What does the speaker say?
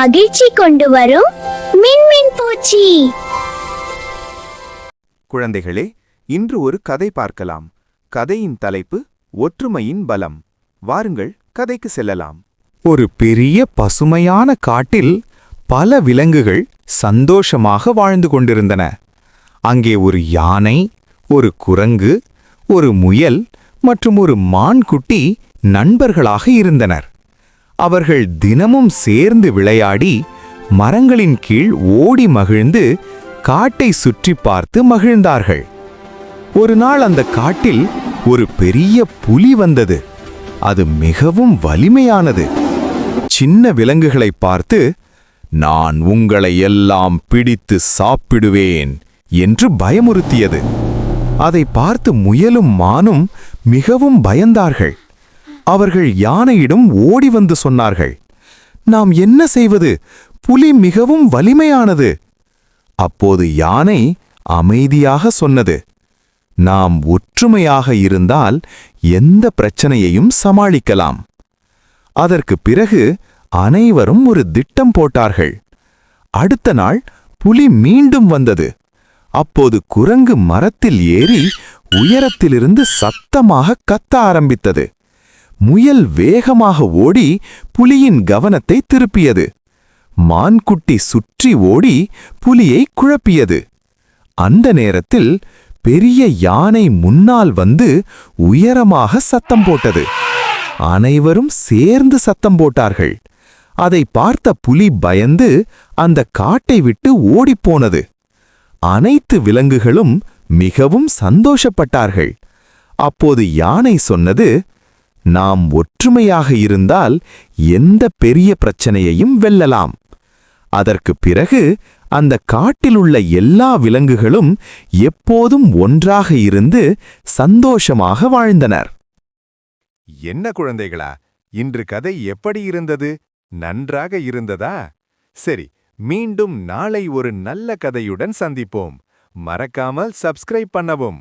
மகிழ்ச்சி கொண்டு வரும் மின்மின் பூச்சி. குழந்தைகளே, இன்று ஒரு கதை பார்க்கலாம். கதையின் தலைப்பு ஒற்றுமையின் பலம். வாருங்கள், கதைக்கு செல்லலாம். ஒரு பெரிய பசுமையான காட்டில் பல விலங்குகள் சந்தோஷமாக வாழ்ந்து கொண்டிருந்தன. அங்கே ஒரு யானை, ஒரு குரங்கு, ஒரு முயல் மற்றும் ஒரு மான்குட்டி நண்பர்களாக இருந்தனர். அவர்கள் தினமும் சேர்ந்து விளையாடி மரங்களின் கீழ் ஓடி மகிழ்ந்து காட்டை சுற்றி பார்த்து மகிழ்ந்தார்கள். ஒரு நாள் அந்த காட்டில் ஒரு பெரிய புலி வந்தது. அது மிகவும் வலிமையானது. சின்ன விலங்குகளை பார்த்து, "நான் உங்களை எல்லாம் பிடித்து சாப்பிடுவேன்" என்று பயமுறுத்தியது. அதை பார்த்து முயலும் மானும் மிகவும் பயந்தார்கள். அவர்கள் யானையிடம் ஓடி வந்து சொன்னார்கள், "நாம் என்ன செய்வது? புலி மிகவும் வலிமையானது." அப்போது யானை அமைதியாக சொன்னது, "நாம் ஒற்றுமையாக இருந்தால் எந்த பிரச்சனையையும் சமாளிக்கலாம்." அதற்கு பிறகு அனைவரும் ஒரு திட்டம் போட்டார்கள். அடுத்த நாள் புலி மீண்டும் வந்தது. அப்போது குரங்கு மரத்தில் ஏறி உயரத்திலிருந்து சத்தமாக கத்த ஆரம்பித்தது. முயல் வேகமாக ஓடி புலியின் கவனத்தை திருப்பியது. மான்குட்டி சுற்றி ஓடி புலியை குழப்பியது. அந்த நேரத்தில் பெரிய யானை முன்னால் வந்து உயரமாக சத்தம் போட்டது. அனைவரும் சேர்ந்து சத்தம் போட்டார்கள். அதை பார்த்த புலி பயந்து அந்த காட்டை விட்டு ஓடிப்போனது. அனைத்து விலங்குகளும் மிகவும் சந்தோஷப்பட்டார்கள். அப்போது யானை சொன்னது, "நாம் ஒற்றுமையாக இருந்தால் எந்த பெரிய பிரச்சனையையும் வெல்லலாம்." அதற்கு பிறகு அந்த காட்டிலுள்ள எல்லா விலங்குகளும் எப்போதும் ஒன்றாக இருந்து சந்தோஷமாக வாழ்ந்தனர். என்ன குழந்தைகளா, இன்று கதை எப்படி இருந்தது? நன்றாக இருந்ததா? சரி, மீண்டும் நாளை ஒரு நல்ல கதையுடன் சந்திப்போம். மறக்காமல் சப்ஸ்கிரைப் பண்ணவும்.